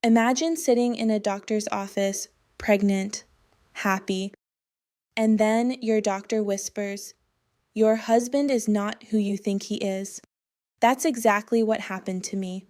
Imagine sitting in a doctor's office, pregnant, happy, and then your doctor whispers, "Your husband is not who you think he is." That's exactly what happened to me.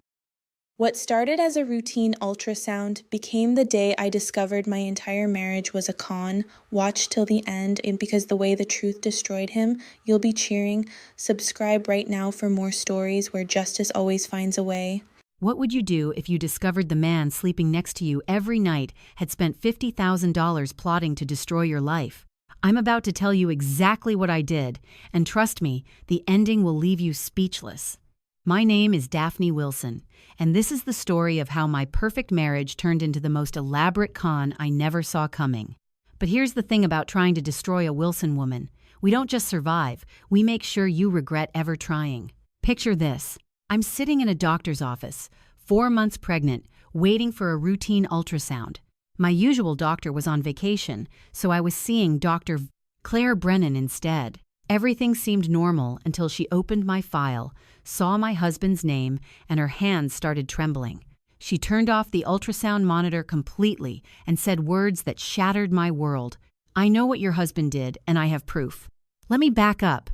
What started as a routine ultrasound became the day I discovered my entire marriage was a con. Watch till the end, and because the way the truth destroyed him, you'll be cheering. Subscribe right now for more stories where justice always finds a way. What would you do if you discovered the man sleeping next to you every night had spent $50,000 plotting to destroy your life? I'm about to tell you exactly what I did, and trust me, the ending will leave you speechless. My name is Daphne Wilson, and this is the story of how my perfect marriage turned into the most elaborate con I never saw coming. But here's the thing about trying to destroy a Wilson woman. We don't just survive, we make sure you regret ever trying. Picture this. I'm sitting in a doctor's office, 4 months pregnant, waiting for a routine ultrasound. My usual doctor was on vacation, so I was seeing Dr. Claire Brennan instead. Everything seemed normal until she opened my file, saw my husband's name, and her hands started trembling. She turned off the ultrasound monitor completely and said words that shattered my world. "I know what your husband did, and I have proof." Let me back up,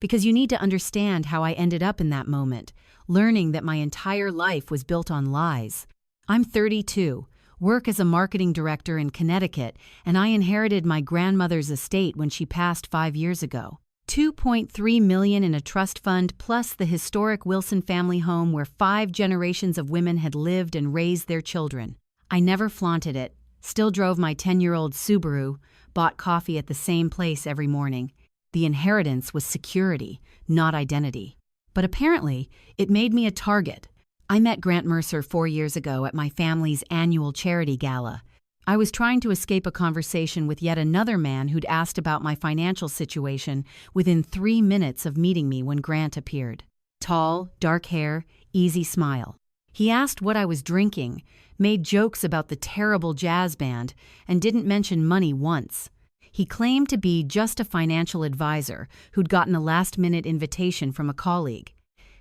because you need to understand how I ended up in that moment, learning that my entire life was built on lies. I'm 32, work as a marketing director in Connecticut, and I inherited my grandmother's estate when she passed 5 years ago. $2.3 million in a trust fund, plus the historic Wilson family home where 5 generations of women had lived and raised their children. I never flaunted it, still drove my 10-year-old Subaru, bought coffee at the same place every morning. The inheritance was security, not identity. But apparently, it made me a target. I met Grant Mercer 4 years ago at my family's annual charity gala. I was trying to escape a conversation with yet another man who'd asked about my financial situation within 3 minutes of meeting me when Grant appeared. Tall, dark hair, easy smile. He asked what I was drinking, made jokes about the terrible jazz band, and didn't mention money once. He claimed to be just a financial advisor who'd gotten a last-minute invitation from a colleague.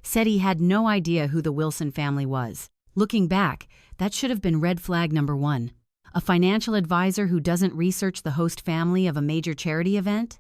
Said he had no idea who the Wilson family was. Looking back, that should have been red flag number 1. A financial advisor who doesn't research the host family of a major charity event?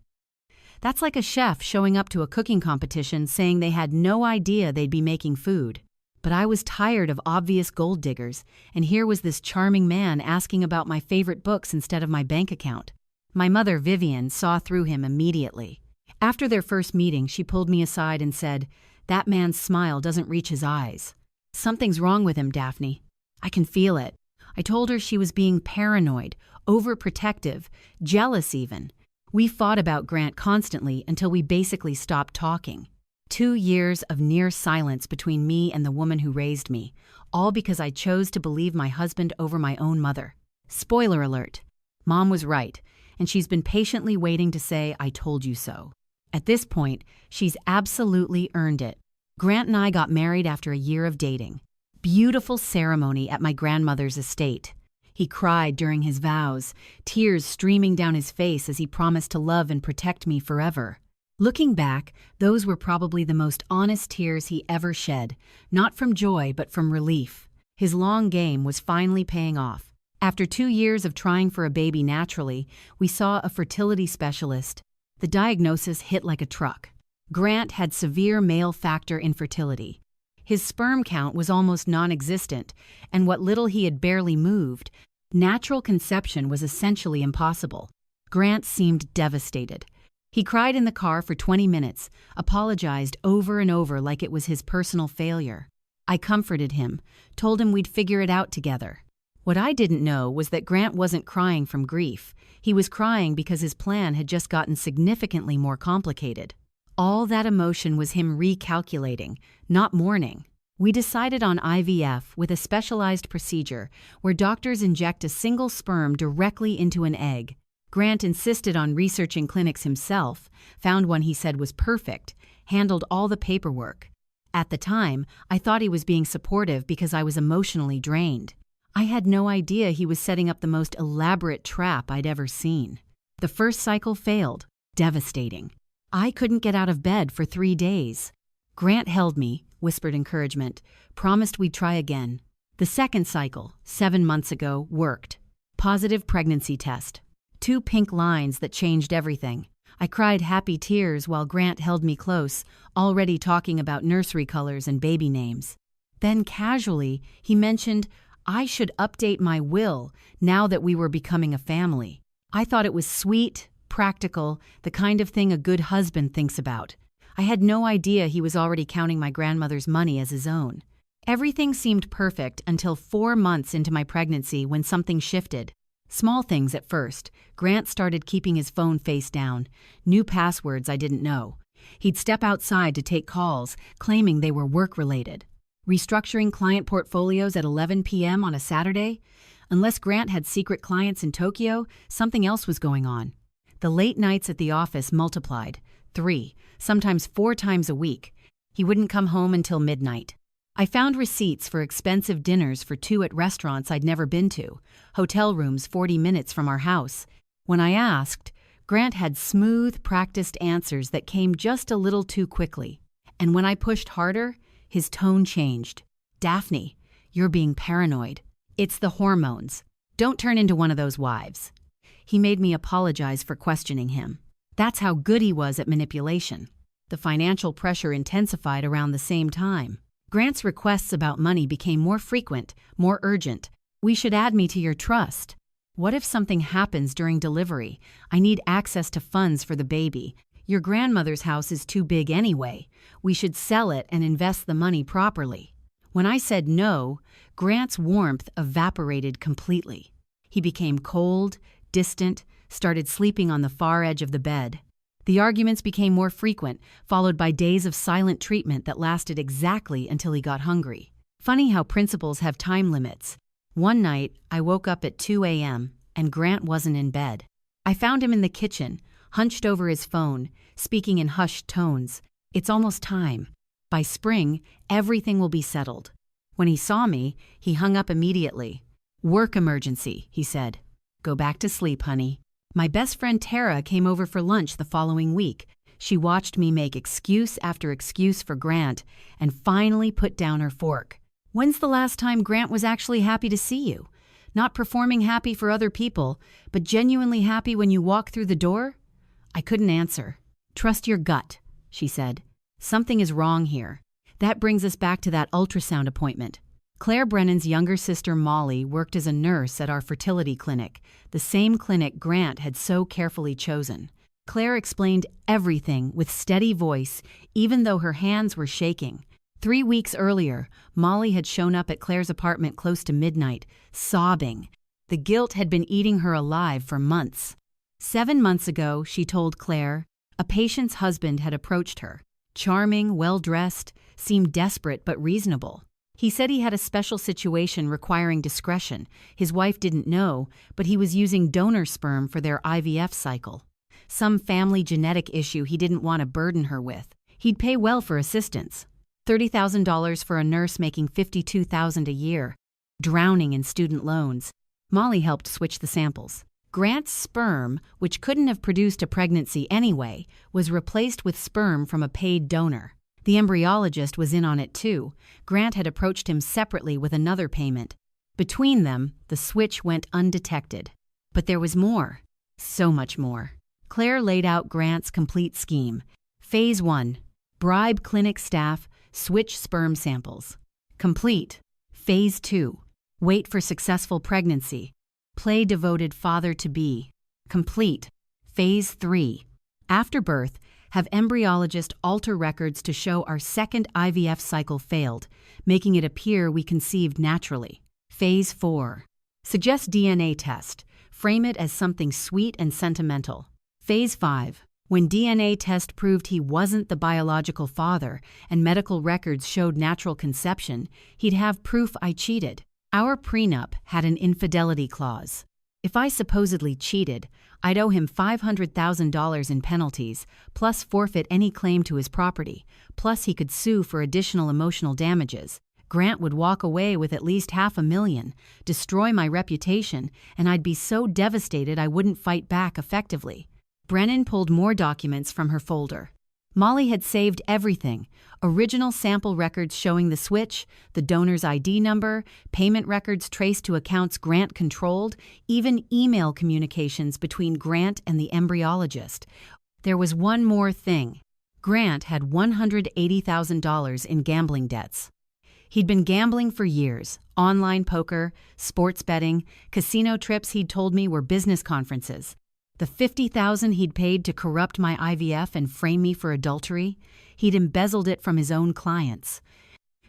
That's like a chef showing up to a cooking competition saying they had no idea they'd be making food. But I was tired of obvious gold diggers, and here was this charming man asking about my favorite books instead of my bank account. My mother, Vivian, saw through him immediately. After their first meeting, she pulled me aside and said, "That man's smile doesn't reach his eyes. Something's wrong with him, Daphne. I can feel it." I told her she was being paranoid, overprotective, jealous even. We fought about Grant constantly until we basically stopped talking. 2 years of near silence between me and the woman who raised me, all because I chose to believe my husband over my own mother. Spoiler alert, Mom was right, and she's been patiently waiting to say, "I told you so." At this point, she's absolutely earned it. Grant and I got married after a year of dating. Beautiful ceremony at my grandmother's estate. He cried during his vows, tears streaming down his face as he promised to love and protect me forever. Looking back, those were probably the most honest tears he ever shed, not from joy but from relief. His long game was finally paying off. After 2 years of trying for a baby naturally, we saw a fertility specialist. The diagnosis hit like a truck. Grant had severe male factor infertility. His sperm count was almost non-existent, and what little he had barely moved, natural conception was essentially impossible. Grant seemed devastated. He cried in the car for 20 minutes, apologized over and over like it was his personal failure. I comforted him, told him we'd figure it out together. What I didn't know was that Grant wasn't crying from grief. He was crying because his plan had just gotten significantly more complicated. All that emotion was him recalculating, not mourning. We decided on IVF with a specialized procedure where doctors inject a single sperm directly into an egg. Grant insisted on researching clinics himself, found one he said was perfect, handled all the paperwork. At the time, I thought he was being supportive because I was emotionally drained. I had no idea he was setting up the most elaborate trap I'd ever seen. The first cycle failed, devastating. I couldn't get out of bed for 3 days. Grant held me, whispered encouragement, promised we'd try again. The second cycle, 7 months ago, worked. Positive pregnancy test. 2 pink lines that changed everything. I cried happy tears while Grant held me close, already talking about nursery colors and baby names. Then casually, he mentioned I should update my will now that we were becoming a family. I thought it was sweet, practical, the kind of thing a good husband thinks about. I had no idea he was already counting my grandmother's money as his own. Everything seemed perfect until 4 months into my pregnancy when something shifted. Small things at first. Grant started keeping his phone face down. New passwords I didn't know. He'd step outside to take calls, claiming they were work-related. Restructuring client portfolios at 11 p.m. on a Saturday? Unless Grant had secret clients in Tokyo, something else was going on. The late nights at the office multiplied. 3, sometimes 4 times a week. He wouldn't come home until midnight. I found receipts for expensive dinners for 2 at restaurants I'd never been to, hotel rooms 40 minutes from our house. When I asked, Grant had smooth, practiced answers that came just a little too quickly. And when I pushed harder, his tone changed. "Daphne, you're being paranoid. It's the hormones. Don't turn into one of those wives." He made me apologize for questioning him. That's how good he was at manipulation. The financial pressure intensified around the same time. Grant's requests about money became more frequent, more urgent. "We should add me to your trust. What if something happens during delivery? I need access to funds for the baby. Your grandmother's house is too big anyway. We should sell it and invest the money properly." When I said no, Grant's warmth evaporated completely. He became cold, distant, started sleeping on the far edge of the bed. The arguments became more frequent, followed by days of silent treatment that lasted exactly until he got hungry. Funny how principles have time limits. One night, I woke up at 2 a.m., and Grant wasn't in bed. I found him in the kitchen, hunched over his phone, speaking in hushed tones. "It's almost time. By spring, everything will be settled." When he saw me, he hung up immediately. "Work emergency," he said. "Go back to sleep, honey." My best friend Tara came over for lunch the following week. She watched me make excuse after excuse for Grant and finally put down her fork. "When's the last time Grant was actually happy to see you? Not performing happy for other people, but genuinely happy when you walk through the door?" I couldn't answer. "Trust your gut," she said. "Something is wrong here." That brings us back to that ultrasound appointment. Claire Brennan's younger sister Molly worked as a nurse at our fertility clinic, the same clinic Grant had so carefully chosen. Claire explained everything with steady voice, even though her hands were shaking. 3 weeks earlier, Molly had shown up at Claire's apartment close to midnight, sobbing. The guilt had been eating her alive for months. 7 months ago, she told Claire, a patient's husband had approached her. Charming, well-dressed, seemed desperate but reasonable. He said he had a special situation requiring discretion. His wife didn't know, but he was using donor sperm for their IVF cycle. Some family genetic issue he didn't want to burden her with. He'd pay well for assistance. $30,000 for a nurse making $52,000 a year, drowning in student loans. Molly helped switch the samples. Grant's sperm, which couldn't have produced a pregnancy anyway, was replaced with sperm from a paid donor. The embryologist was in on it too. Grant had approached him separately with another payment. Between them, the switch went undetected. But there was more. So much more. Claire laid out Grant's complete scheme. Phase 1. Bribe clinic staff, switch sperm samples. Complete. Phase 2. Wait for successful pregnancy. Play devoted father-to-be. Complete. Phase 3. After birth, have embryologist alter records to show our second IVF cycle failed, making it appear we conceived naturally. Phase 4. Suggest DNA test. Frame it as something sweet and sentimental. Phase 5. When DNA test proved he wasn't the biological father and medical records showed natural conception, he'd have proof I cheated. Our prenup had an infidelity clause. If I supposedly cheated, I'd owe him $500,000 in penalties, plus forfeit any claim to his property, plus he could sue for additional emotional damages. Grant would walk away with at least $500,000, destroy my reputation, and I'd be so devastated I wouldn't fight back effectively. Brennan pulled more documents from her folder. Molly had saved everything: original sample records showing the switch, the donor's ID number, payment records traced to accounts Grant controlled, even email communications between Grant and the embryologist. There was one more thing. Grant had $180,000 in gambling debts. He'd been gambling for years: online poker, sports betting, casino trips he'd told me were business conferences. The $50,000 he'd paid to corrupt my IVF and frame me for adultery, he'd embezzled it from his own clients.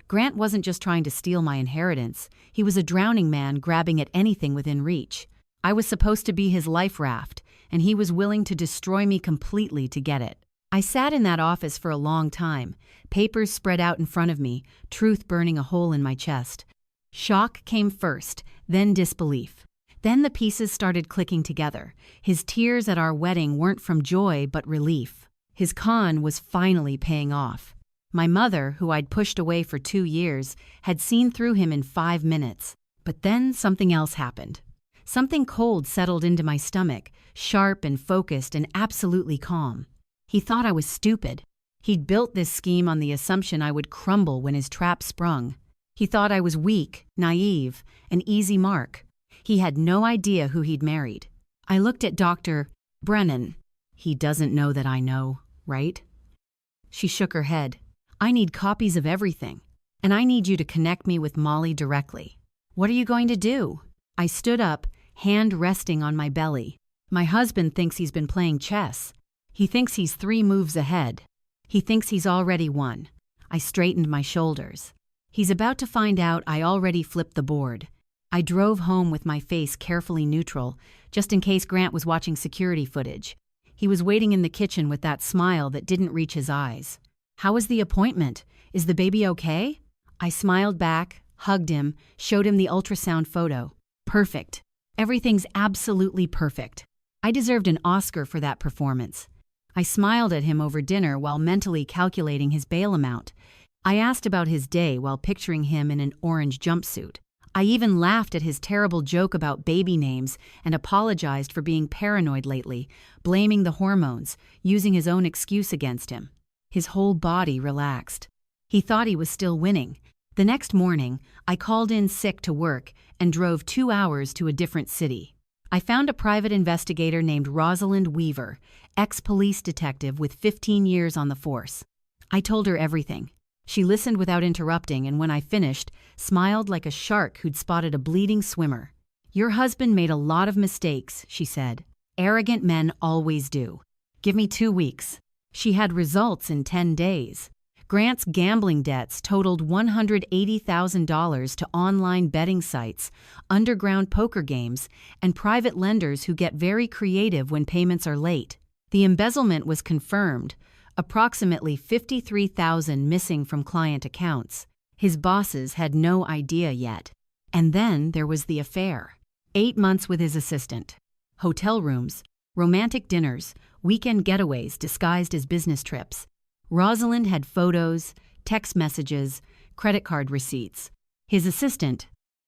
Grant wasn't just trying to steal my inheritance, he was a drowning man grabbing at anything within reach. I was supposed to be his life raft, and he was willing to destroy me completely to get it. I sat in that office for a long time, papers spread out in front of me, truth burning a hole in my chest. Shock came first, then disbelief. Then the pieces started clicking together. His tears at our wedding weren't from joy but relief. His con was finally paying off. My mother, who I'd pushed away for 2 years, had seen through him in 5 minutes. But then something else happened. Something cold settled into my stomach, sharp and focused and absolutely calm. He thought I was stupid. He'd built this scheme on the assumption I would crumble when his trap sprung. He thought I was weak, naive, an easy mark. He had no idea who he'd married. I looked at Dr. Brennan. He doesn't know that I know, right? She shook her head. I need copies of everything, and I need you to connect me with Molly directly. What are you going to do? I stood up, hand resting on my belly. My husband thinks he's been playing chess. He thinks he's 3 moves ahead. He thinks he's already won. I straightened my shoulders. He's about to find out I already flipped the board. I drove home with my face carefully neutral, just in case Grant was watching security footage. He was waiting in the kitchen with that smile that didn't reach his eyes. How was the appointment? Is the baby okay? I smiled back, hugged him, showed him the ultrasound photo. Perfect. Everything's absolutely perfect. I deserved an Oscar for that performance. I smiled at him over dinner while mentally calculating his bail amount. I asked about his day while picturing him in an orange jumpsuit. I even laughed at his terrible joke about baby names and apologized for being paranoid lately, blaming the hormones, using his own excuse against him. His whole body relaxed. He thought he was still winning. The next morning, I called in sick to work and drove 2 hours to a different city. I found a private investigator named Rosalind Weaver, ex-police detective with 15 years on the force. I told her everything. She listened without interrupting, and when I finished, smiled like a shark who'd spotted a bleeding swimmer. Your husband made a lot of mistakes, she said. Arrogant men always do. Give me 2 weeks. She had results in 10 days. Grant's gambling debts totaled $180,000 to online betting sites, underground poker games, and private lenders who get very creative when payments are late. The embezzlement was confirmed. Approximately $53,000 missing from client accounts. His bosses had no idea yet. And then there was the affair. 8 months with his assistant. Hotel rooms, romantic dinners, weekend getaways disguised as business trips. Rosalind had photos, text messages, credit card receipts. His assistant,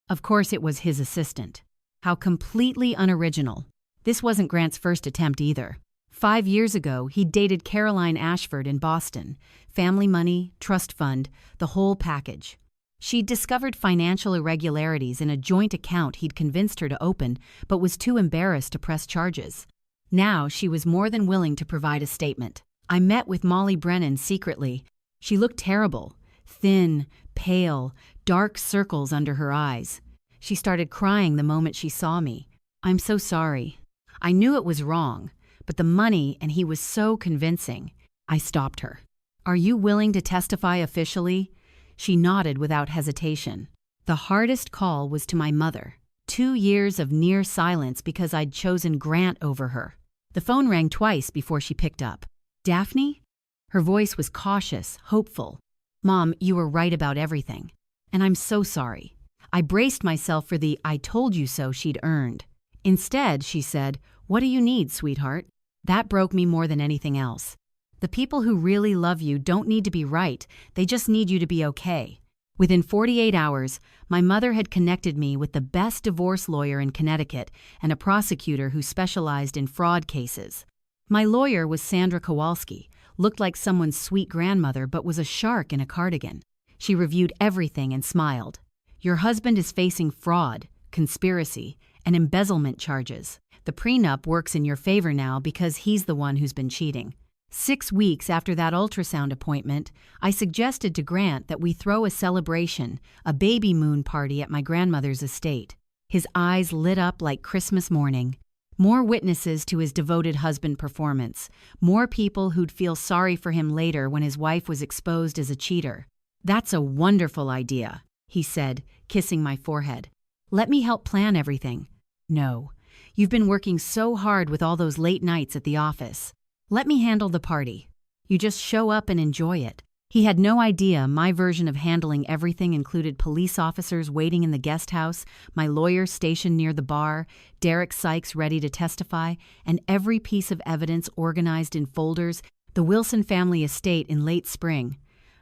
of course it was his assistant. How completely unoriginal. This wasn't Grant's first attempt either. 5 years ago, he'd dated Caroline Ashford in Boston. Family money, trust fund, the whole package. She'd discovered financial irregularities in a joint account he'd convinced her to open, but was too embarrassed to press charges. Now she was more than willing to provide a statement. I met with Molly Brennan secretly. She looked terrible. Thin, pale, dark circles under her eyes. She started crying the moment she saw me. I'm so sorry. I knew it was wrong. But the money, and he was so convincing. I stopped her. Are you willing to testify officially? She nodded without hesitation. The hardest call was to my mother. 2 years of near silence because I'd chosen Grant over her. The phone rang twice before she picked up. Daphne? Her voice was cautious, hopeful. Mom, you were right about everything. And I'm so sorry. I braced myself for the "I told you so" she'd earned. Instead, she said, "What do you need, sweetheart?" That broke me more than anything else. The people who really love you don't need to be right, they just need you to be okay. Within 48 hours, my mother had connected me with the best divorce lawyer in Connecticut and a prosecutor who specialized in fraud cases. My lawyer was Sandra Kowalski, looked like someone's sweet grandmother but was a shark in a cardigan. She reviewed everything and smiled. Your husband is facing fraud, conspiracy, and embezzlement charges. The prenup works in your favor now because he's the one who's been cheating. 6 weeks after that ultrasound appointment, I suggested to Grant that we throw a celebration, a baby moon party at my grandmother's estate. His eyes lit up like Christmas morning. More witnesses to his devoted husband performance. More people who'd feel sorry for him later when his wife was exposed as a cheater. That's a wonderful idea, he said, kissing my forehead. Let me help plan everything. No. You've been working so hard with all those late nights at the office. Let me handle the party. You just show up and enjoy it. He had no idea my version of handling everything included police officers waiting in the guest house, my lawyer stationed near the bar, Derek Sykes ready to testify, and every piece of evidence organized in folders, the Wilson family estate in late spring.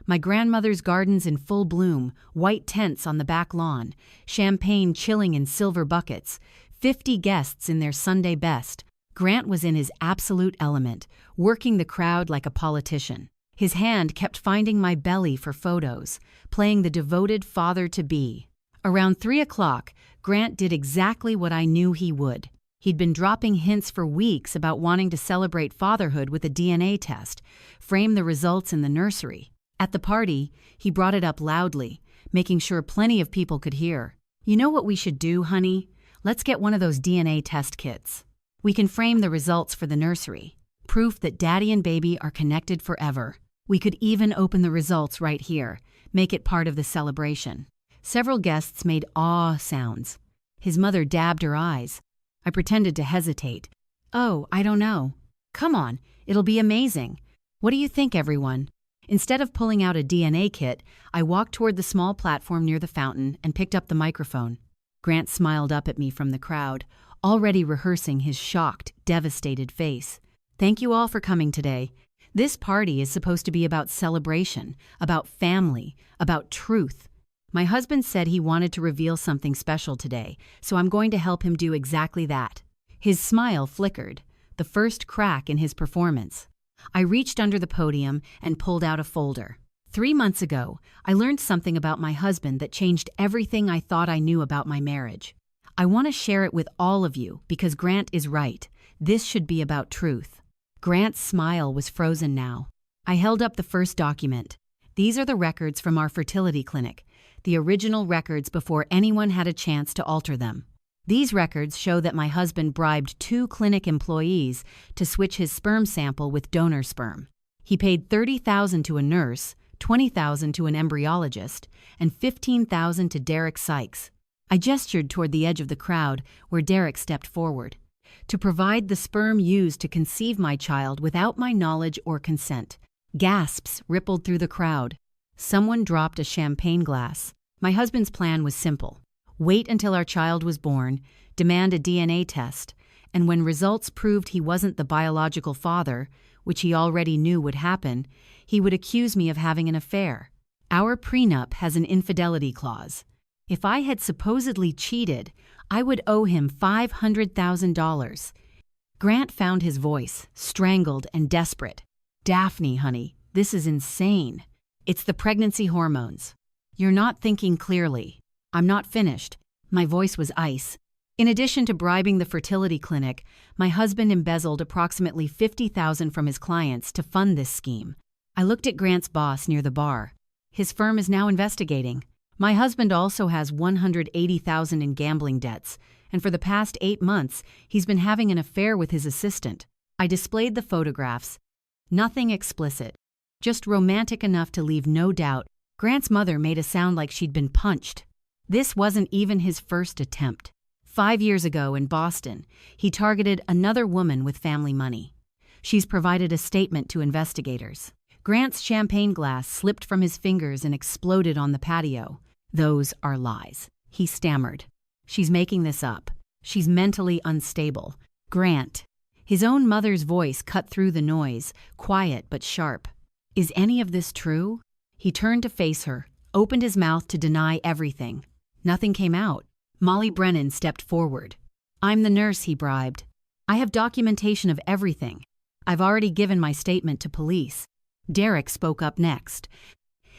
My grandmother's gardens in full bloom, white tents on the back lawn, champagne chilling in silver buckets, 50 guests in their Sunday best. Grant was in his absolute element, working the crowd like a politician. His hand kept finding my belly for photos, playing the devoted father-to-be. Around 3 o'clock, Grant did exactly what I knew he would. He'd been dropping hints for weeks about wanting to celebrate fatherhood with a DNA test, frame the results in the nursery. At the party, he brought it up loudly, making sure plenty of people could hear. You know what we should do, honey? Let's get one of those DNA test kits. We can frame the results for the nursery. Proof that daddy and baby are connected forever. We could even open the results right here, make it part of the celebration. Several guests made awe sounds. His mother dabbed her eyes. I pretended to hesitate. Oh, I don't know. Come on, it'll be amazing. What do you think, everyone? Instead of pulling out a DNA kit, I walked toward the small platform near the fountain and picked up the microphone. Grant smiled up at me from the crowd, already rehearsing his shocked, devastated face. Thank you all for coming today. This party is supposed to be about celebration, about family, about truth. My husband said he wanted to reveal something special today, so I'm going to help him do exactly that. His smile flickered, the first crack in his performance. I reached under the podium and pulled out a folder. 3 months ago, I learned something about my husband that changed everything I thought I knew about my marriage. I want to share it with all of you because Grant is right. This should be about truth. Grant's smile was frozen now. I held up the first document. These are the records from our fertility clinic, the original records before anyone had a chance to alter them. These records show that my husband bribed 2 clinic employees to switch his sperm sample with donor sperm. He paid $30,000 to a nurse, $20,000 to an embryologist, and $15,000 to Derek Sykes. I gestured toward the edge of the crowd where Derek stepped forward. To provide the sperm used to conceive my child without my knowledge or consent. Gasps rippled through the crowd. Someone dropped a champagne glass. My husband's plan was simple. Wait until our child was born, demand a DNA test, and when results proved he wasn't the biological father, which he already knew would happen, he would accuse me of having an affair. Our prenup has an infidelity clause. If I had supposedly cheated, I would owe him $500,000. Grant found his voice, strangled and desperate. Daphne, honey, this is insane. It's the pregnancy hormones. You're not thinking clearly. I'm not finished. My voice was ice. In addition to bribing the fertility clinic, my husband embezzled approximately $50,000 from his clients to fund this scheme. I looked at Grant's boss near the bar. His firm is now investigating. My husband also has $180,000 in gambling debts, and for the past 8 months, he's been having an affair with his assistant. I displayed the photographs. Nothing explicit, just romantic enough to leave no doubt. Grant's mother made a sound like she'd been punched. This wasn't even his first attempt. 5 years ago in Boston, he targeted another woman with family money. She's provided a statement to investigators. Grant's champagne glass slipped from his fingers and exploded on the patio. Those are lies. He stammered. She's making this up. She's mentally unstable. Grant. His own mother's voice cut through the noise, quiet but sharp. Is any of this true? He turned to face her, opened his mouth to deny everything. Nothing came out. Molly Brennan stepped forward. I'm the nurse he bribed. I have documentation of everything. I've already given my statement to police. Derek spoke up next.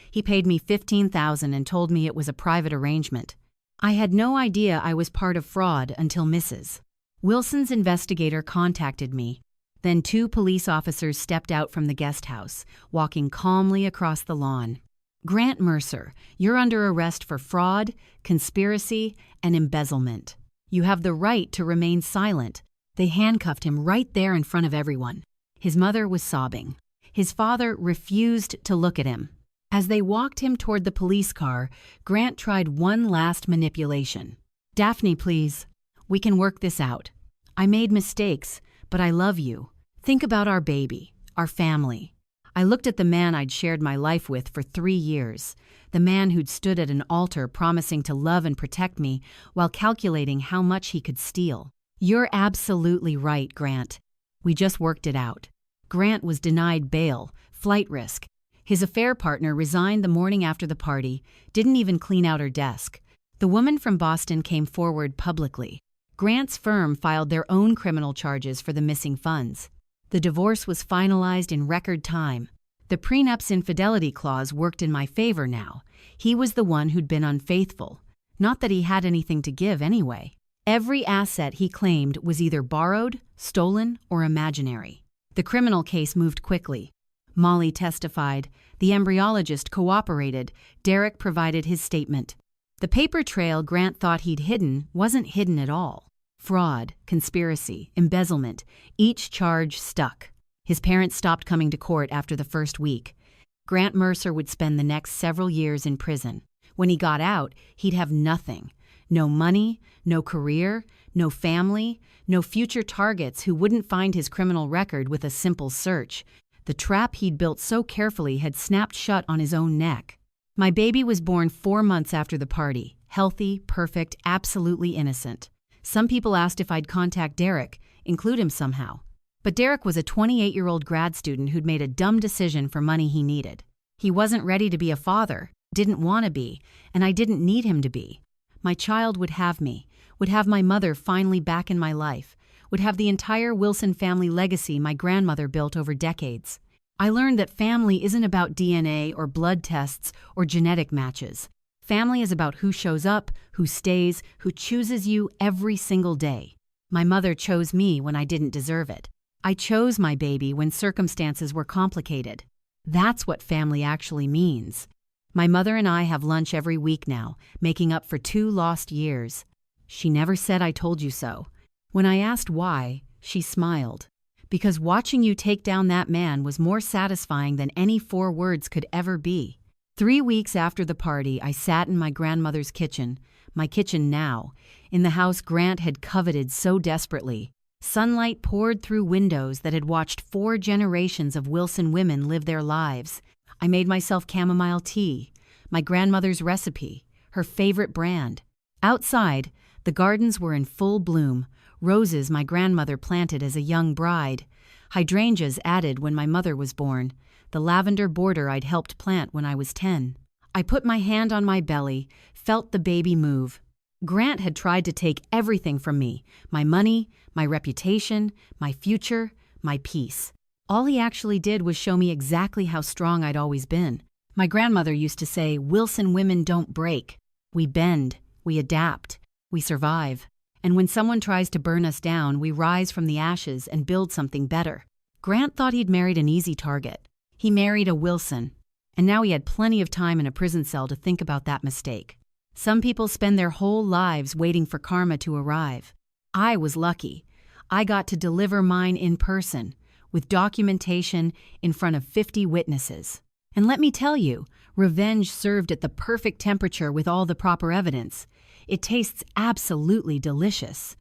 He paid me $15,000 and told me it was a private arrangement. I had no idea I was part of fraud until Mrs. Wilson's investigator contacted me. Then 2 police officers stepped out from the guest house, walking calmly across the lawn. Grant Mercer, you're under arrest for fraud, conspiracy, and embezzlement. You have the right to remain silent. They handcuffed him right there in front of everyone. His mother was sobbing. His father refused to look at him. As they walked him toward the police car, Grant tried one last manipulation. "Daphne, please. We can work this out. I made mistakes, but I love you. Think about our baby, our family." I looked at the man I'd shared my life with for 3 years, the man who'd stood at an altar promising to love and protect me while calculating how much he could steal. "You're absolutely right, Grant. We just worked it out." Grant was denied bail, flight risk. His affair partner resigned the morning after the party, didn't even clean out her desk. The woman from Boston came forward publicly. Grant's firm filed their own criminal charges for the missing funds. The divorce was finalized in record time. The prenup's infidelity clause worked in my favor now. He was the one who'd been unfaithful. Not that he had anything to give anyway. Every asset he claimed was either borrowed, stolen, or imaginary. The criminal case moved quickly. Molly testified. The embryologist cooperated. Derek provided his statement. The paper trail Grant thought he'd hidden wasn't hidden at all. Fraud, conspiracy, embezzlement, each charge stuck. His parents stopped coming to court after the first week. Grant Mercer would spend the next several years in prison. When he got out, he'd have nothing. No money, no career, no family, no future targets who wouldn't find his criminal record with a simple search. The trap he'd built so carefully had snapped shut on his own neck. My baby was born 4 months after the party, healthy, perfect, absolutely innocent. Some people asked if I'd contact Derek, include him somehow. But Derek was a 28-year-old grad student who'd made a dumb decision for money he needed. He wasn't ready to be a father, didn't want to be, and I didn't need him to be. My child would have me, would have my mother finally back in my life, would have the entire Wilson family legacy my grandmother built over decades. I learned that family isn't about DNA or blood tests or genetic matches. Family is about who shows up, who stays, who chooses you every single day. My mother chose me when I didn't deserve it. I chose my baby when circumstances were complicated. That's what family actually means. My mother and I have lunch every week now, making up for 2 lost years. She never said I told you so. When I asked why, she smiled. Because watching you take down that man was more satisfying than any 4 words could ever be. 3 weeks after the party, I sat in my grandmother's kitchen, my kitchen now, in the house Grant had coveted so desperately. Sunlight poured through windows that had watched 4 generations of Wilson women live their lives. I made myself chamomile tea, my grandmother's recipe, her favorite brand. Outside, the gardens were in full bloom, roses my grandmother planted as a young bride, hydrangeas added when my mother was born, the lavender border I'd helped plant when I was 10. I put my hand on my belly, felt the baby move. Grant had tried to take everything from me, my money, my reputation, my future, my peace. All he actually did was show me exactly how strong I'd always been. My grandmother used to say, "Wilson women don't break. We bend, we adapt, we survive. And when someone tries to burn us down, we rise from the ashes and build something better." Grant thought he'd married an easy target. He married a Wilson. And now he had plenty of time in a prison cell to think about that mistake. Some people spend their whole lives waiting for karma to arrive. I was lucky. I got to deliver mine in person, with documentation in front of 50 witnesses. And let me tell you, revenge served at the perfect temperature with all the proper evidence. It tastes absolutely delicious.